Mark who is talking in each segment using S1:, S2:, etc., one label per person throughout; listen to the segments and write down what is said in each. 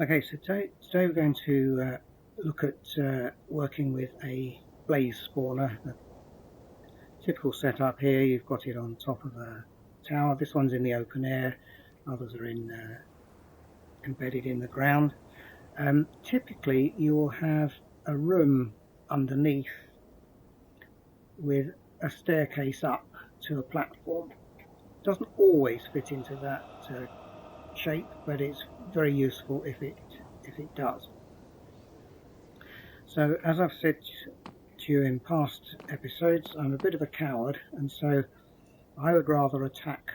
S1: Okay, so today we're going to look at working with a blaze spawner. The typical setup here, you've got it on top of a tower. This one's in the open air, others are embedded in the ground. Typically you will have a room underneath with a staircase up to a platform. It doesn't always fit into that shape, but it's very useful if it does. So as I've said to you in past episodes, I'm a bit of a coward, and so I would rather attack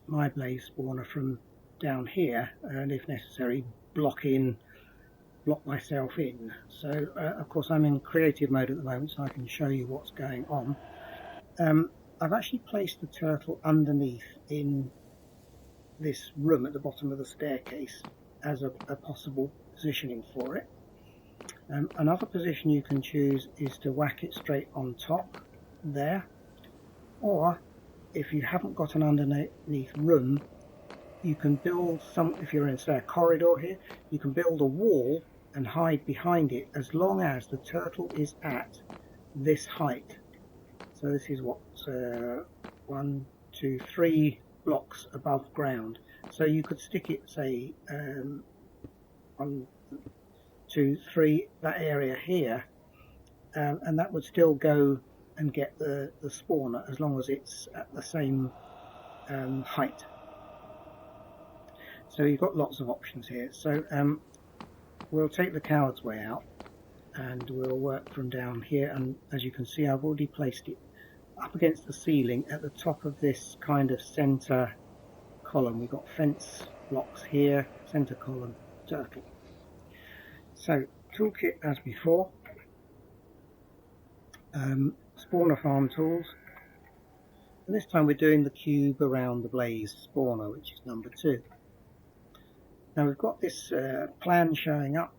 S1: my blaze spawner from down here and if necessary block myself in. So of course I'm in creative mode at the moment, so I can show you what's going on. I've actually placed the turtle underneath in this room at the bottom of the staircase as a possible positioning for it. Another position you can choose is to whack it straight on top there, or if you haven't got an underneath room, you can build if you're in, say, a corridor here, you can build a wall and hide behind it as long as the turtle is at this height. So this is what, 1, 2, 3 blocks above ground. So you could stick it, say, 1, 2, 3, that area here, and that would still go and get the spawner as long as it's at the same height. So you've got lots of options here. So we'll take the coward's way out and we'll work from down here, and as you can see I've already placed it up against the ceiling at the top of this kind of center column. We've got fence blocks here, center column, turtle. So toolkit as before, spawner farm tools, and this time we're doing the cube around the blaze spawner, which is number 2. Now we've got this plan showing up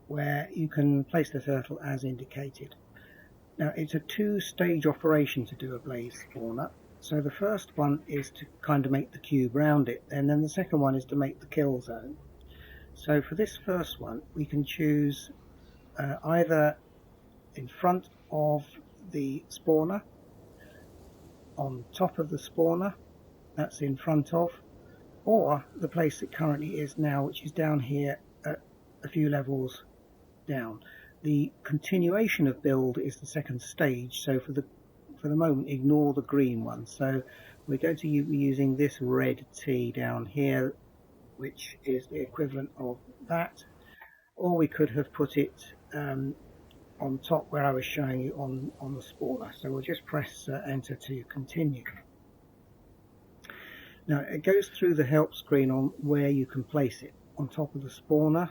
S1: where you can place the turtle as indicated. Now it's a 2-stage operation to do a blaze spawner. So the first one is to kind of make the cube round it, and then the second one is to make the kill zone. So for this first one we can choose either in front of the spawner, on top of the spawner, that's in front of, or the place it currently is now, which is down here at a few levels down. The continuation of build is the second stage, so for the moment ignore the green one. So we're going to be using this red T down here, which is the equivalent of that, or we could have put it on top where I was showing you on the spawner. So we'll just press enter to continue. Now it goes through the help screen on where you can place it: on top of the spawner,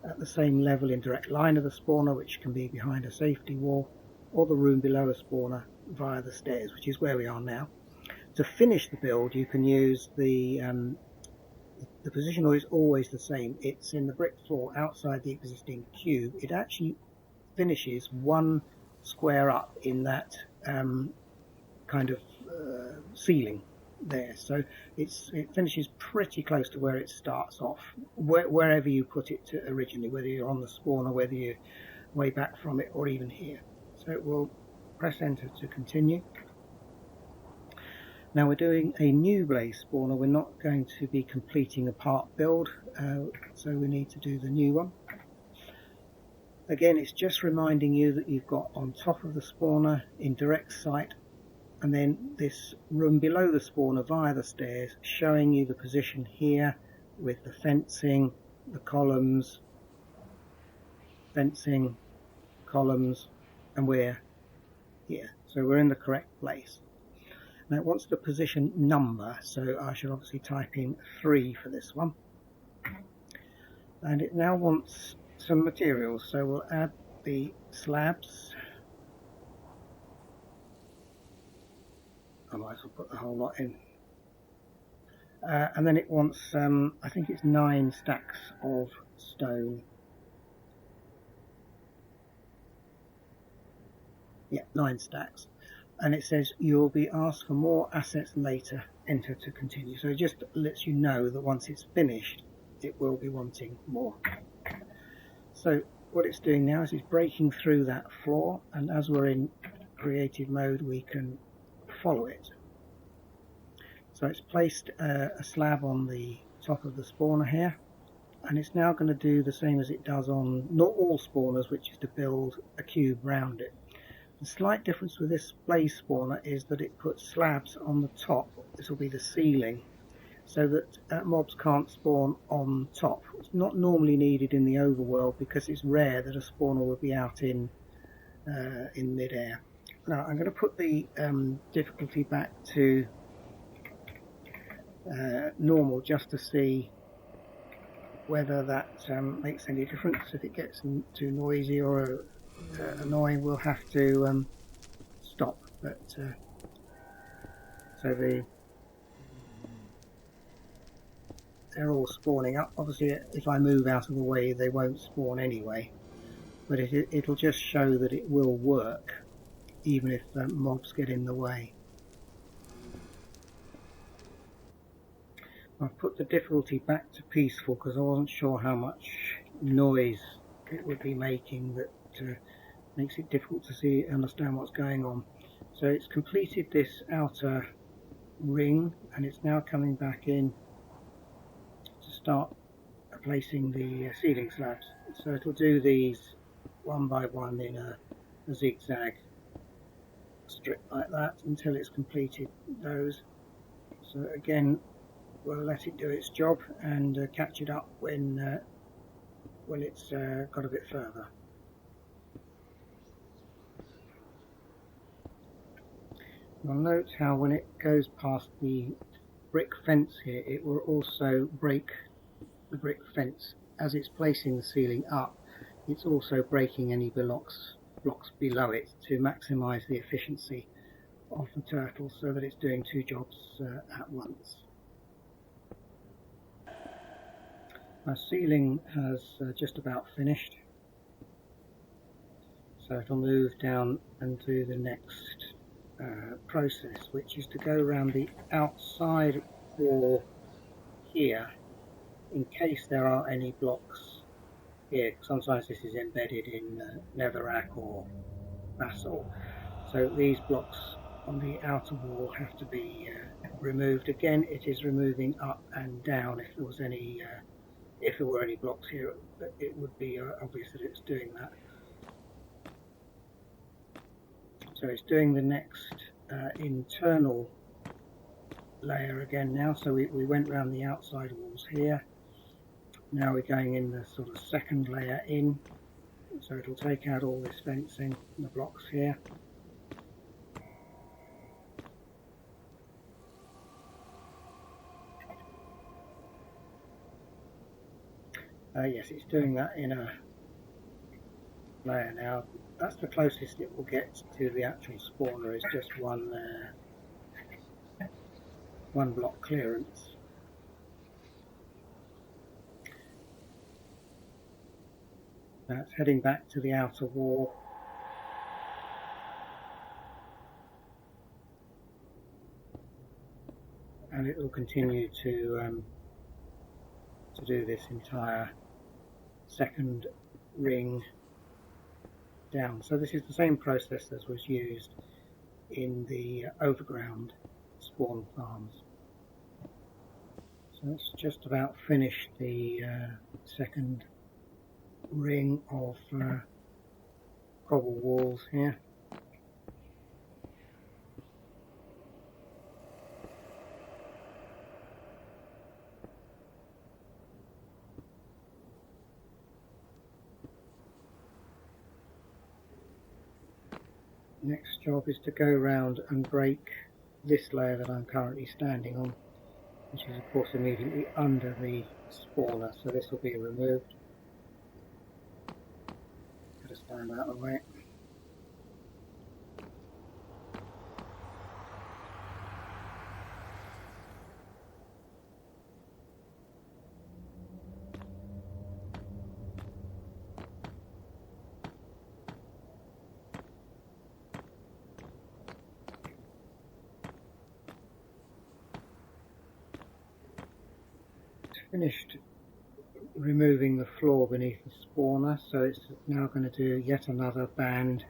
S1: at the same level in direct line of the spawner, which can be behind a safety wall, or the room below a spawner via the stairs, which is where we are now. To finish the build you can use the position is always the same. It's in the brick floor outside the existing cube. It actually finishes 1 square up in that kind of ceiling there, so it finishes pretty close to where it starts off, wherever you put it to originally, whether you're on the spawner, whether you're way back from it, or even here. So we'll press enter to continue. Now we're doing a new blaze spawner. We're not going to be completing a part build, so we need to do the new one. Again, it's just reminding you that you've got on top of the spawner in direct sight, and then this room below the spawner via the stairs, showing you the position here with the fencing, the columns, fencing, columns, and we're here. So we're in the correct place. Now it wants the position number, so I should obviously type in 3 for this one. And it now wants some materials, so we'll add the slabs. I might as well put the whole lot in. And then it wants, I think it's 9 stacks of stone. Yeah, 9 stacks. And it says you'll be asked for more assets later, enter to continue. So it just lets you know that once it's finished, it will be wanting more. So what it's doing now is it's breaking through that floor, and as we're in creative mode we can follow it. So it's placed a slab on the top of the spawner here, and it's now going to do the same as it does on not all spawners, which is to build a cube round it. The slight difference with this blaze spawner is that it puts slabs on the top. This will be the ceiling, so that mobs can't spawn on top. It's not normally needed in the overworld because it's rare that a spawner will be out in mid-air. Now I'm going to put the difficulty back to normal just to see whether that makes any difference. If it gets too noisy or annoying, we'll have to stop. But so they're all spawning up. Obviously, if I move out of the way, they won't spawn anyway. But it'll just show that it will work, even if mobs get in the way. I've put the difficulty back to peaceful because I wasn't sure how much noise it would be making that makes it difficult to understand what's going on. So it's completed this outer ring, and it's now coming back in to start placing the ceiling slabs. So it'll do these one by one in a zigzag strip like that until it's completed those. So again, we'll let it do its job and catch it up when it's got a bit further. You'll note how when it goes past the brick fence here, it will also break the brick fence. As it's placing the ceiling up, it's also breaking any blocks below it to maximise the efficiency of the turtle so that it's doing two jobs at once. Our ceiling has just about finished, so it'll move down and do the next process, which is to go around the outside wall here in case there are any blocks here. Sometimes this is embedded in netherrack or basalt, so these blocks on the outer wall have to be removed. Again, it is removing up and down. If there were any blocks here, it would be obvious that it's doing that. So it's doing the next internal layer again now. So we went around the outside walls here. Now we're going in the sort of second layer in. So it'll take out all this fencing and the blocks here. Yes, it's doing that in a layer now. That's the closest it will get to the actual spawner, is just one block clearance. Now it's heading back to the outer wall. And it will continue to do this entire second ring down. So this is the same process as was used in the overground spawn farms. So it's just about finished the second ring of cobble walls here. Next job is to go around and break this layer that I'm currently standing on, which is of course immediately under the spawner, so this will be removed. Got to stand out of the way. Finished removing the floor beneath the spawner, so it's now going to do yet another band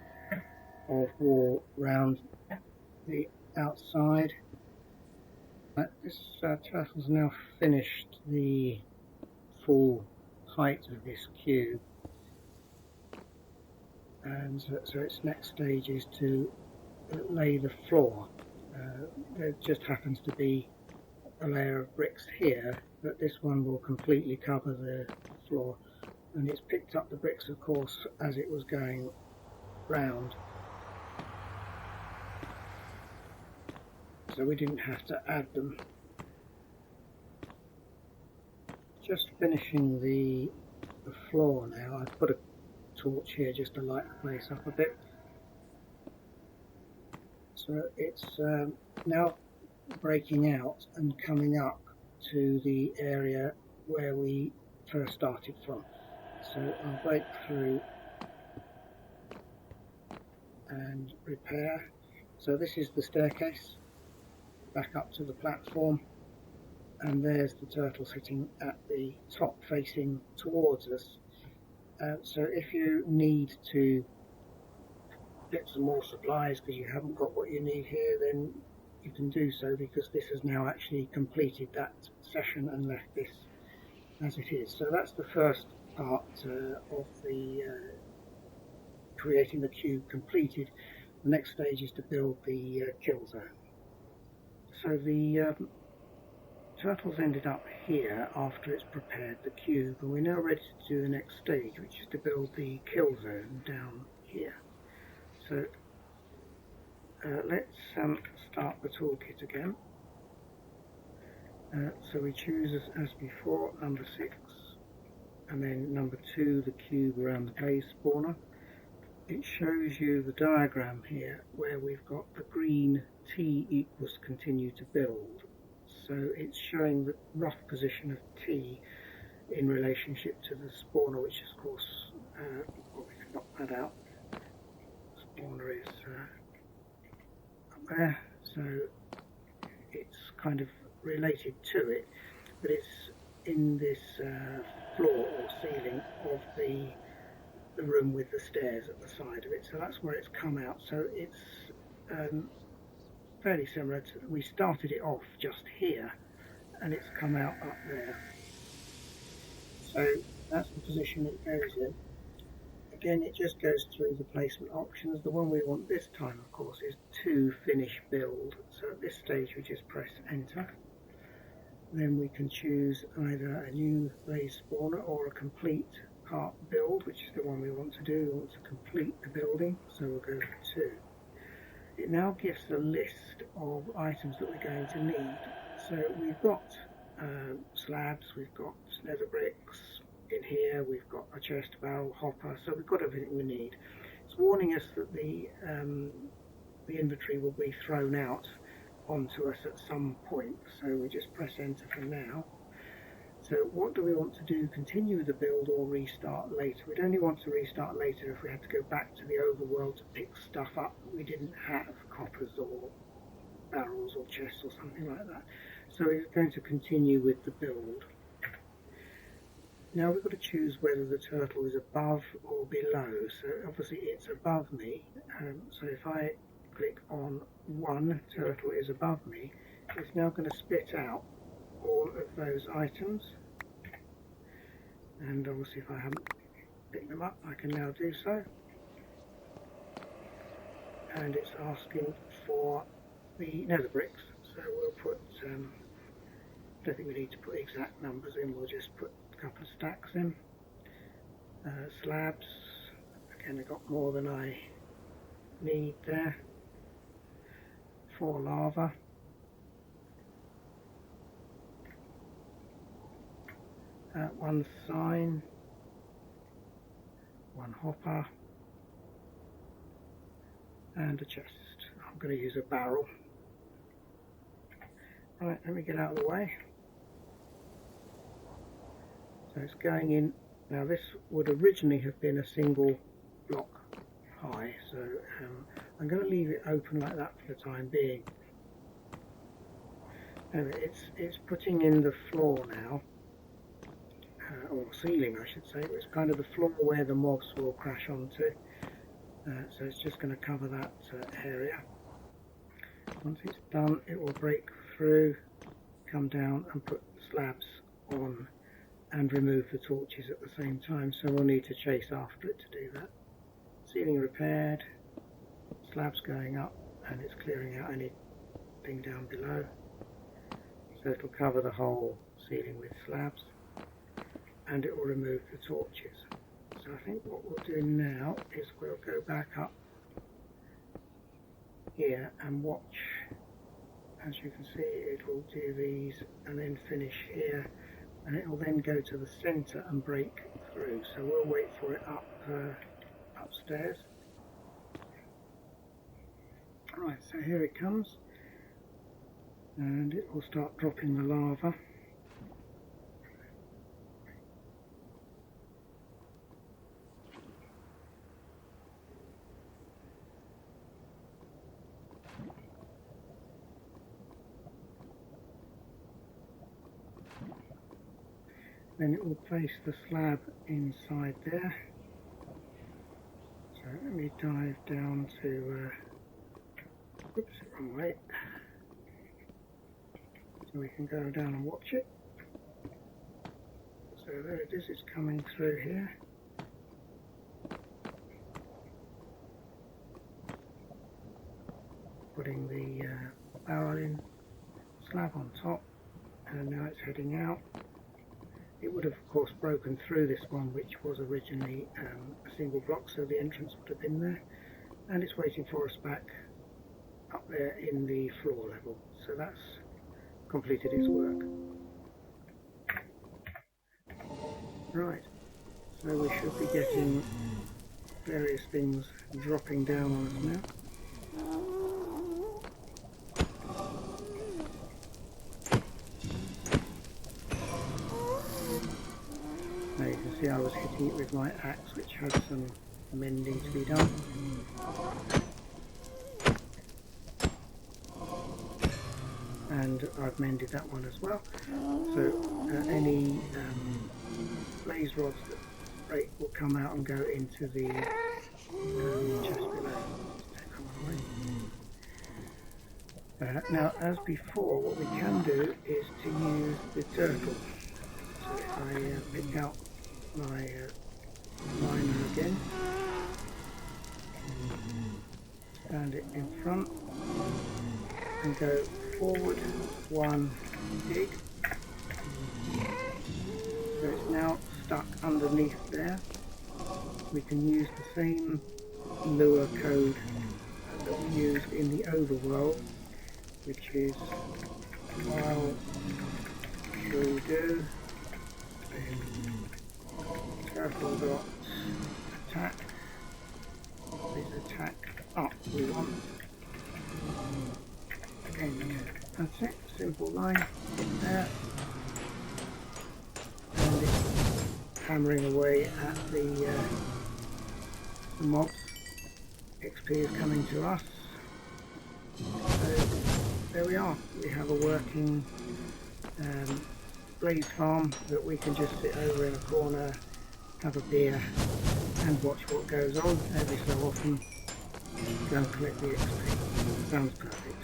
S1: of wall round the outside. This turtle's now finished the full height of this cube, and so its next stage is to lay the floor. There just happens to be a layer of bricks here, but this one will completely cover the floor, and it's picked up the bricks, of course, as it was going round, so we didn't have to add them. Just finishing the floor now. I've put a torch here just to light the place up a bit. So it's now breaking out and coming up to the area where we first started from. So I'll break through and repair. So this is the staircase back up to the platform, and there's the turtle sitting at the top facing towards us. So if you need to get some more supplies because you haven't got what you need here, then you can do so, because this has now actually completed that session and left this as it is. So that's the first part of the creating the cube completed. The next stage is to build the kill zone. So the turtle's ended up here after it's prepared the cube, and we're now ready to do the next stage, which is to build the kill zone down here. So let's start the toolkit again. So we choose as before number 6, and then number 2 the cube around the blaze spawner. It shows you the diagram here where we've got the green T equals continue to build. So it's showing the rough position of T in relationship to the spawner, which is, of course, we can knock that out. Spawner is up there, so it's kind of related to it, but it's in this floor or ceiling of the room with the stairs at the side of it, so that's where it's come out. So it's fairly similar to, we started it off just here and it's come out up there, so that's the position it goes in. Again, it just goes through the placement options. The one we want this time, of course, is to finish build, so at this stage we just press enter. Then we can choose either a new blaze spawner or a complete part build, which is the one we want to do. We want to complete the building, so we'll go for 2. It now gives a list of items that we're going to need. So we've got slabs, we've got nether bricks in here, we've got a chest, barrel, hopper, so we've got everything we need. It's warning us that the inventory will be thrown out onto us at some point, so we just press enter for now. So what do we want to do? Continue the build or restart later? We'd only want to restart later if we had to go back to the overworld to pick stuff up that we didn't have, coppers or barrels or chests or something like that. So we're going to continue with the build. Now we've got to choose whether the turtle is above or below. So obviously it's above me, so if I click on 1, turtle is above me, it's now going to spit out all of those items, and obviously if I haven't picked them up I can now do so, and it's asking for the nether bricks, so we'll put, I don't think we need to put exact numbers in, we'll just put a couple of stacks in. Slabs, again I got more than I need there. 4 lava, one sign, 1 hopper, and a chest. I'm going to use a barrel. Right, let me get out of the way. So it's going in. Now this would originally have been a single block high, so I'm going to leave it open like that for the time being. Anyway, it's putting in the floor now. or ceiling I should say, it's kind of the floor where the mobs will crash onto. So it's just going to cover that area. Once it's done, it will break through, come down and put slabs on and remove the torches at the same time, so we'll need to chase after it to do that. Ceiling repaired, slabs going up, and it's clearing out anything down below. So it'll cover the whole ceiling with slabs, and it will remove the torches. So I think what we'll do now is we'll go back up here and watch. As you can see, it will do these and then finish here, and it will then go to the centre and break through. So we'll wait for it upstairs. Right, so here it comes, and it will start dropping the lava. Then it will place the slab inside there. So let me dive down to, oops, wrong way. So we can go down and watch it. So there it is, it's coming through here. Putting the barrel in, slab on top, and now it's heading out. It would have of course broken through this one, which was originally a single block, so the entrance would have been there, and it's waiting for us back up there in the floor level. So that's completed its work. Right, so we should be getting various things dropping down on us now. Now you can see I was hitting it with my axe, which had some mending to be done. And I've mended that one as well. So any blaze rods that break will come out and go into the chest below. Now, as before, what we can do is to use the turtle. So if I pick out my liner again, stand it in front and go forward one dig. So it's now stuck underneath there. We can use the same lure code that we used in the overworld, which is while we do turtle dot attack. Please attack up we want. Again, that's it, simple line there. And it's hammering away at the mobs. XP is coming to us. So there we are. We have a working blaze farm that we can just sit over in a corner, have a beer and watch what goes on every so often. Go and collect the XP. Sounds perfect.